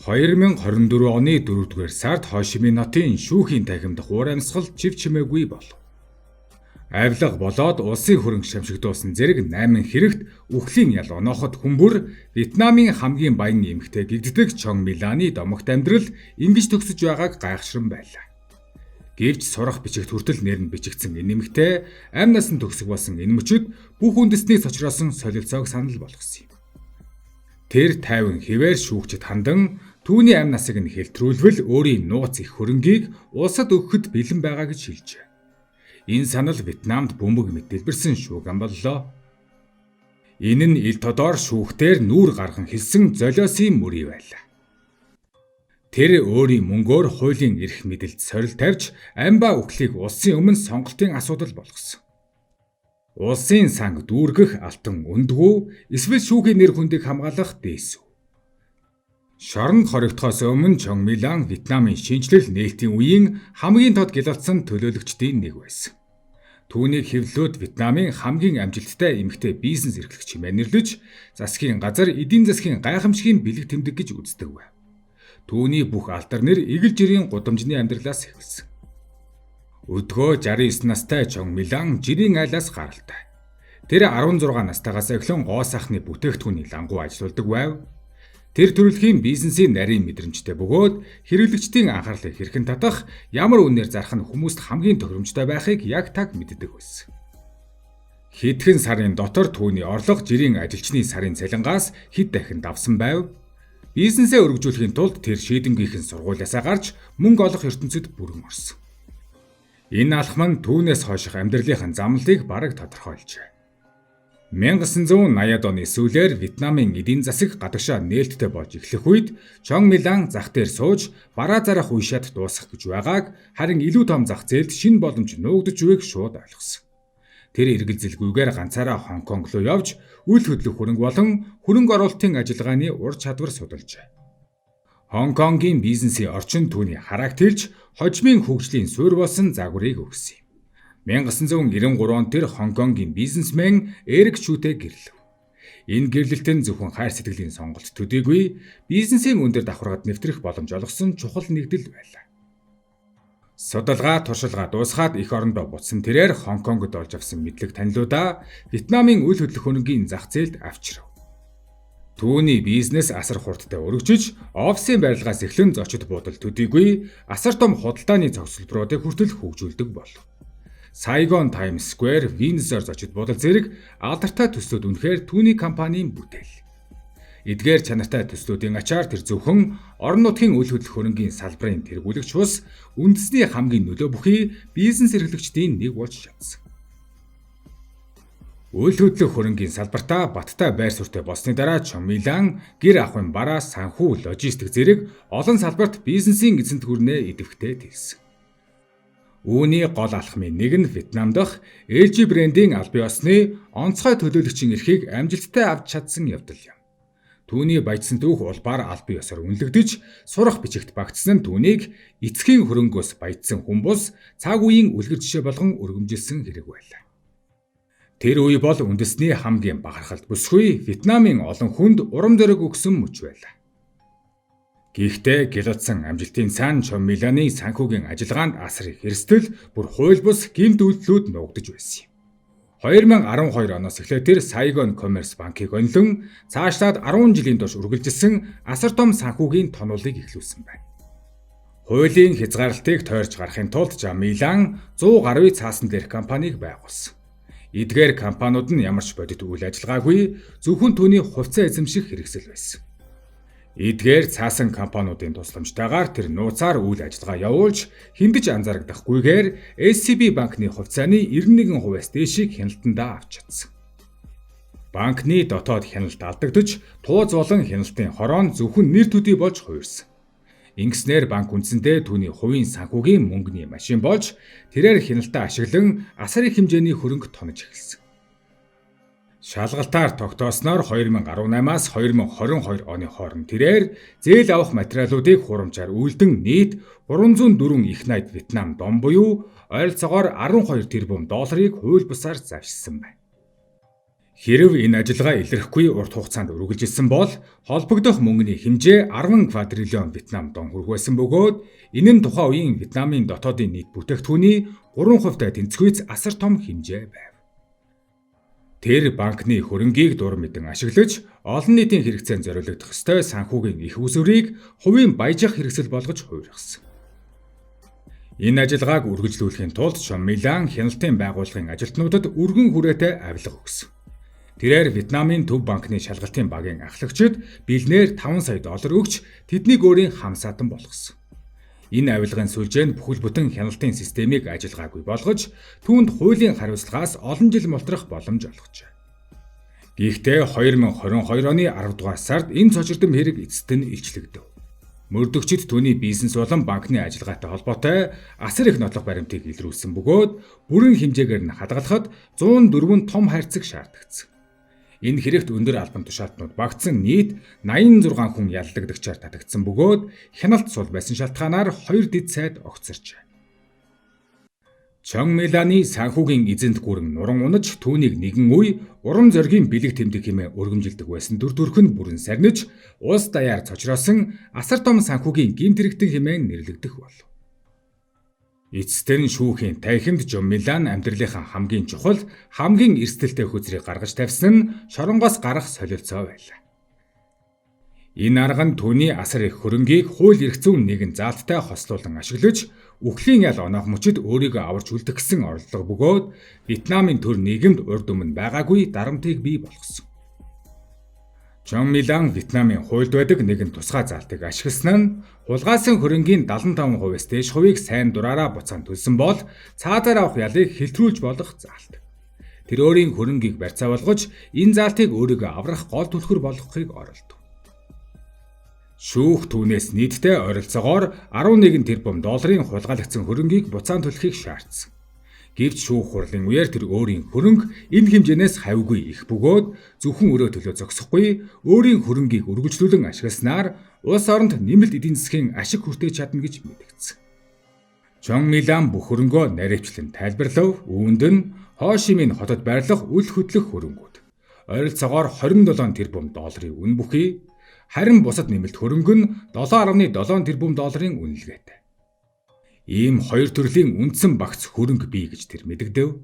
2024 оны 4-р сард Хошиминотын шүүхийн танхимд уур амьсгал чив чимээгүй болов. Авилга болоод улсын хөрөнгө шамшигдуулсан зэрэг 8 хэрэгт үхлийн ял оноохот хүмбэр Вьетнамын хамгийн баян эмэгтэй гэгддэг Чон Миланы домогт амьдрал ингэж төгсөж байгааг гайхшран байлаа. Гэвч сурах бичигт хүртэл нэр нь бичигдсэн энэ эмэгтэй амь насанд төгсөг болсон энэ мөчөд бүх үндэсний цочроосон солилцоог санал болгосон юм. Тэр 50 хэвээр шүүгчд хандан түүний амь насыг нь хэлтрүүлвэл өөрийн нууц их хөрөнгийг улсад өгөхөд бэлэн байгаа гэж хэлжээ. Энэ санал Вьетнамд бөмбөг мэт дэлбэрсэн шүүгэн боллоо. Энэ нь ил тодор шүүхтэр нүүр гарган хэлсэн золиосын мөрий байлаа. Тэр өөрийн мөнгөөр хуулийн эрх мэдэлд сорил тавьж амба үхлийг улсын өмнө сонголтын асуудал болгосон. Улсын санг дүүргэх алтан өндгөө эсвэл шүүхийн нэр хүндийг хамгаалах дээсв. Шоронд хоригдохоос өмнө Чон Милан Вьетнамын шинжлэл нээлтийн үеийн хамгийн тод гялалцсан төлөөлөгчдийн нэг байсан. Түүнийг хэвлэлүүд Вьетнамын хамгийн амжилттай эмэгтэй бизнес эрхлэгч хэмээн нэрлэж, засгийн газар эдийн засгийн гайхамшигын бэлэг тэмдэг гэж үздэг байв. Түүний бүх алдар нэр эгэл жирийн гудамжны амьдралаас эхэлсэн. Өдгөө 69 настай Чон Милан жирийн айлаас гаралтай. Тэр 16 настайгаас эхлэн гоо сайхны бүтээгдэхүүний лангуу ажилладаг байв. Тэр төрөлхийн бизнесийн нарийн мэдрэмжтэй бөгөөд хэрэглэгчдийн анхаарлыг хэрхэн татах, ямар үнээр зарах нь хүмүүст хамгийн тохиромжтой байхыг яг таг мэддэг байсан. Хэдхэн сарын дотор түүний орлого жирийн ажилчны сарын цалингаас хэд дахин давсан байв. Бизнесээ өргөжүүлэхийн тулд тэр шийдэнгийнхэн сургуулиасаа гарч мөнгө олох ертөнцид бүрэн орсон. Энэ алхам нь түүнээс хойших амьдралын замлалыг бараг тодорхойлжээ. 1980-ад оны сүүлээр Вьетнамын эдийн засаг гадагшаа нээлттэй болж эхлэх үед Чон Милан зах дээр сууж бараа зарах уушаад дуусгах гэж байгааг, харин илүү том зах зээлд шинэ боломж нуугдж байгааг шууд ойлгосон. Тэр эргэлзэлгүйгээр ганцаараа Хонконг руу явж үл хөдлөх хөрөнгө болон хөрөнгө оруулалтын ажиллагааны ур чадвар судалжээ. Хонконгийн бизнесийн орчин түүний характерж хожмын хөгжлийн суурь болсон загварыг өгсөн юм. 1993 онд тэр Хонконгийн бизнесмен Эрик Чүтэй гэрлэв. Энэ гэрлэлтэн зөвхөн хайр сэтгэлийн сонголт төдийгүй бизнесийн өндөр давхаргад нэвтрэх боломж олгосон чухал нэгдэл байлаа. Судалгаа туршилгаа дуусгаад эх орондоо буцсан тэрээр Хонконгод олж авсан мэдлэг танилуудаа Вьетнамын үл хөдлөх хөрөнгийн зах зээлд авчирв. Түүний бизнес асар хурдтай өргөжөж, офисын барилгаас эхлэн зочид буудал төдийгүй асар том худалдааны цогцлборуудыг хүртэл хөгжүүлдэг болов. Сайгон Таймс Сквер, Винзор зочид буудал зэрэг алдартай төслүүд үнэхээр түүний компанийн бүтээл. Эдгээр чанартай төслүүдийн ачаар тэр зөвхөн орон нутгийн үйл хөдлөх хөрөнгийн салбарын тэргүүлэгч бус үндэсний хамгийн нөлөө бүхий бизнес эрхлэгчдийн нэг болж чадсан. Үйл хөдлөх хөрөнгийн салбартаа баттай байр суурьтай болсны дараа Чон Милан гэр ахуйн бараа, санхүү, ложистик зэрэг олон салбарт бизнесийн эзэнт гүрнээ идэвхтэй тэлсэн. Үүний гол алхмын нэг нь Вьетнам дахь LG брендийн албан ёсны онцгой төлөөлөгчийн эрхийг амжилттай авч чадсан явдал юм. Түүний баяжсан түүх улбаар албан ёсоор үнэлэгдэж, сурах бичигт багтсан нь түүнийг эцгийн хөрөнгөөс баяжсан хүмүүс цаг үеийн үлгэр жишээ болгон өргөмжилсөн хэрэг байлаа. Тэр үе бол үндэсний хамгийн бахархалд бүсгүй Вьетнамын олон хүнд урам зориг өгсөн мөч байлаа. Гэхдээ гялалцсан амжилтын цаана Чон Миланы санхүүгийн ажиллагаанд асар их эрсдэл, бүр хууль бус гэмт үйлдэлүүд нуугдж байсан юм. 2012 оноос эхлээд тэр Сайгон Commerce банкыг онилон цаашлаад 10 жилийн турш үргэлжилсэн асар том санхүүгийн тонуулыг эхлүүлсэн байна. Хуулийн хязгаарлалтыг тойрч гарахын тулд Чон Милан 100 гаруй цаасан дээрх компанийг байгуулсан. Эдгээр компаниуд нь ямар ч бодит үйл ажиллагаагүй, зөвхөн түүний хувьцаа эзэмших хэрэгсэл байсан. Эдгээр цаасан компаниудын тусламжтайгаар тэр нууцаар үйл ажиллагаа явуулж хиндэж анзаарагдахгүйгээр SCB банкны хувьцааны 91%-аас дээшийг хяналтандаа авч чадсан. Банкны дотоод хяналт алдагдаж, тууз болон хяналтын хороо зөвхөн нэр төдий болж хувирсан. Ингэснээр банк үндсэндээ түүний хувийн санхүүгийн мөнгөний машин болж, тэрээр хяналтаа ашиглан асар их хэмжээний хөрөнгө тонож эхэлсэн. Шалгалтаар тогтоосноор 2018-аас 2022 оны хооронд тэрээр зээл авах материалуудыг хурамчаар үйлдэн нийт 304 их найд Вьетнам дом буюу ойролцоогоор 12 тэрбум долларыг хууль бусаар завшсан байна. Хэрэв энэ ажиллагаа илэрхгүй урт хугацаанд үргэлжилсэн бол холбогдох мөнгөний хэмжээ 10 квадриллион Вьетнам дон хүрэх байсан бөгөөд энэ нь тухайн үеийн Вьетнамын дотоодын нийт бүтээгдэхүүний 3% тэнцвэрээс асар том хэмжээ байв. Тэр банкны хөрөнгийг дур мэдэн ашиглаж олон нийтийн хэрэгцээнд зориулагдах ёстой санхүүгийн их усврийг хувийн баяжих хэрэгсэл болгож хувиргасан. Энэ ажиллагааг үргэлжлүүлэхийн тулд Чон Милан хяналтын байгууллагын ажилтнуудад өргөн хүрээтэй авилга өгсөн. Тэрээр Вьетнамын төв банкны шалгалтын багийн ахлагчид бэлнээр $5 сая өгч тэднийг өөрийн хамсаатан болгосон. Энэ авилгын сүлжээнд бүхэл бүтэн хяналтын системийг ажиллагаагүй болгож түүнд хуулийн хариуцлагаас олон жил мултрах боломж олгожээ. Гэхдээ 2022 оны 10 дугаар сард энэ цочирдом хэрэг эцэст нь илчлэгдэв. Мөрдөгчид түүний бизнес болон банкны ажиллагаатай холбоотой асар их нотлох баримтыг илрүүлсэн бөгөөд бүрэн хэмжээгээр нь хадгалахад 104 том хайрцаг шаардагдсан. Энэ хэрэгт өндөр албан тушаалтнууд багтсан нийт 86 хүн яллагдагчаар татагдсан бөгөөд хяналт сул байсан шалтгаанаар 2 дэд сайд огцорчээ. Чон Миланы санхүүгийн эзэнт гүрэн нуран унаж түүнийг нэгэн үе урам зоригийн бэлэг тэмдэг хэмээн өргөмжилдэг байсан дүр төрх нь бүрэн сарниж улс даяар цочроосон асар том санхүүгийн гэмт хэрэгтэн хэмээн нэрлэгдэх болов. Эцэст нь шүүхийн танхимд Чон Милан амьдралынхаа хамгийн чухал, хамгийн эрсдэлтэй хөзрийг гаргаж тавьсан нь шоронгоос гарах солилцоо байлаа. Энэ арга нь түүний асар их хөрөнгийг хууль эрх зүйн нэгэн заалттай хослуулан ашиглаж, үхлийн ял оноох мөчид өөрийгөө аварч үлдэх гэсэн орлого бөгөөд Вьетнамын төр нийгэмд урд өмнө байгаагүй дарамтыг бий болгосон. Чон Милан Вьетнамын хуульд байдаг нэгэн тусгай заалтыг ашигласан нь хулгайсан хөрөнгийн 75%-аас дээш хувийг сайн дураараа буцаан төлсөн бол цаазаар авах ялыг хэлтрүүлж болох заалт. Тэр өөрийн хөрөнгийг барьцаа болгож энэ заалтыг өөрийгөө аврах гол түлхэр болгохыг оролдов. Шүүх түүнээс нийтдээ ойролцоогоор 11 тэрбум долларын хулгайлагдсан хөрөнгийг буцаан төлөхийг шаардсан. Гэвч шүүх хурлын үеэр тэр өөрийн хөрөнг энэ хэмжээнээс хавьгүй их бөгөөд зөвхөн өрөө төлөө зогсохгүй өөрийн хөрөнгийг үргэлжлүүлэн ашигласнаар улс оронд нэмэлт эдийн засгийн ашиг хүртэж чадна гэж мэдэгдсэн. Чон Милан бүх хөрөнгөө наривчлан тайлбарлав. Үүнд нь Хо Ши Минь хотод байрлах үл хөдлөх хөрөнгүүд ойролцоогоор 27 тэрбум долларын үн бүхий, харин бусад нэмэлт хөрөнгө нь 7.7 тэрбум долларын үнэлгээтэй. Ийм хоёр төрлийн үндсэн багц хөрөнгө бий гэж тэр мэдэгдэв.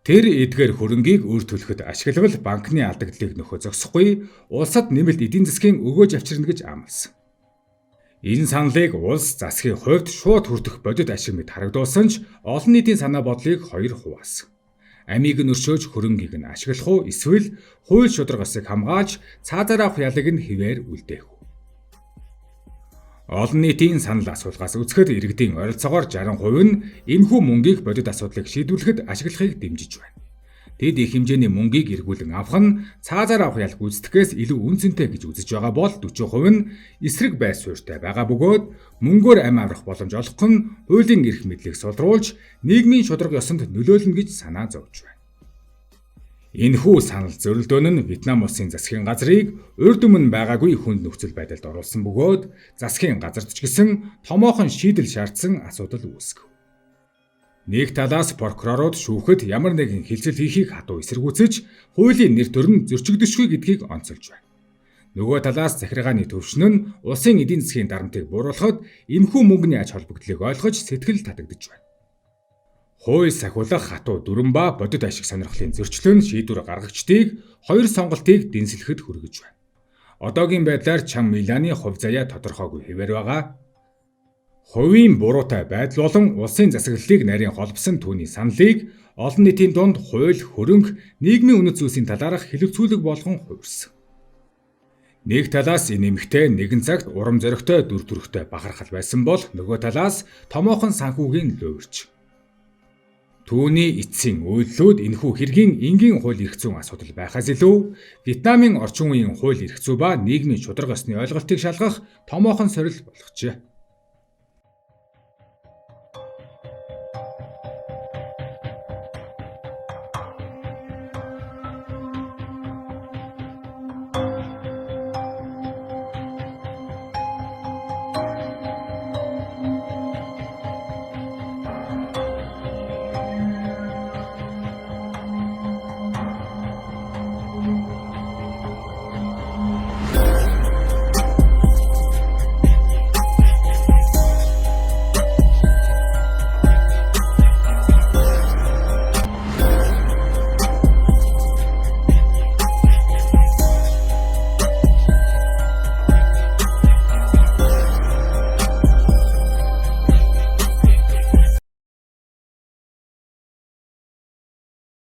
Тэр эдгээр хөрөнгийг үр төлөхөд ашиглавал банкны алдагдлыг нөхөө зогсохгүй улсад нэмэлт эдийн засгийн өгөөж авчирна гэж амласан. Энэ саналыг улс засгийн хувьд шууд хүртэх бодит ашиг мэт харагдуулсан ч олон нийтийн санаа бодлыг хоёр хуваасан. Амийг нь өршөөж хөрөнгийг нь ашиглах уу эсвэл хууль шударгасыг хамгаалж цаазаар авах ялыг нь хэвээр үлдээх үү? Олон нийтийн санал асуулгаас үзэхэд иргэдийн ойролцоогоор 60% нь энэхүү мөнгийг бодит асуудлыг шийдвэрлэхэд ашиглахыг дэмжиж байна. Тэд их хэмжээний мөнгийг эргүүлэн авах нь цаазаар авах ял гүйцэтгэхээс илүү үнцэнтэй гэж үзэж байгаа бол 40% нь эсрэг байр суурьтай байгаа бөгөөд мөнгөөр амь аврах боломж олох нь хуулийн эрх мэдлийг сулруулж нийгмийн шударга ёсонд нөлөөлнө гэж санаа зовж байна. Энэхүү санал зөрөлдөөн нь Вьетнам улсын засгийн газрыг урд өмнө байгаагүй хүнд нөхцөл байдалд оруулсан бөгөөд засгийн газарт ч гэсэн томоохон шийдэл шаардсан асуудал үүсгэв. Нэг талаас прокурорууд шүүхэд ямар нэгэн хилцэл хийхийг хатуу эсэргүүцэж хуулийн нэр төр нь зөрчигдөшгүй гэдгийг онцолж байна. Нөгөө талаас захиргааны төвшин нь улсын эдийн засгийн дарамтыг бууруулахад энэхүү мөнгөний ач холбогдлыг ойлгож сэтгэл татагдж байна. Хууль сахиулах хатуу дүрэн ба бодит ашиг сонирхлын зөрчлөн шийдвэр гаргагчдыг хоёр сонголтыг дэнслэхэд хүргэж байна. Одоогийн байдлаар Чон Миланы хувь заяа тодорхойгүй хэвээр байгаа. Хувийн буруутай байдал болон улсын засаглалыг нарийн холбосон түүний саналыг олон нийтийн дунд хууль, хөрөнгө, нийгмийн үнэт зүйлсийн талаарх хэлэлцүүлэг болгон хувирсан. Нэг талаас энэ эмэгтэй нэгэн цагт урам зоригтой дүр төрхтэй бахархал байсан бол нөгөө талаас томоохон санхүүгийн луурч. Түүний эцсийн үйлдэлүүд энэхүү хэргийн энгийн хууль эрх зүйн асуудал байхаас илүү Вьетнамын орчин үеийн хууль эрх зүй ба нийгмийн шударга ёсны ойлголтыг шалгах томоохон сорил болгожээ.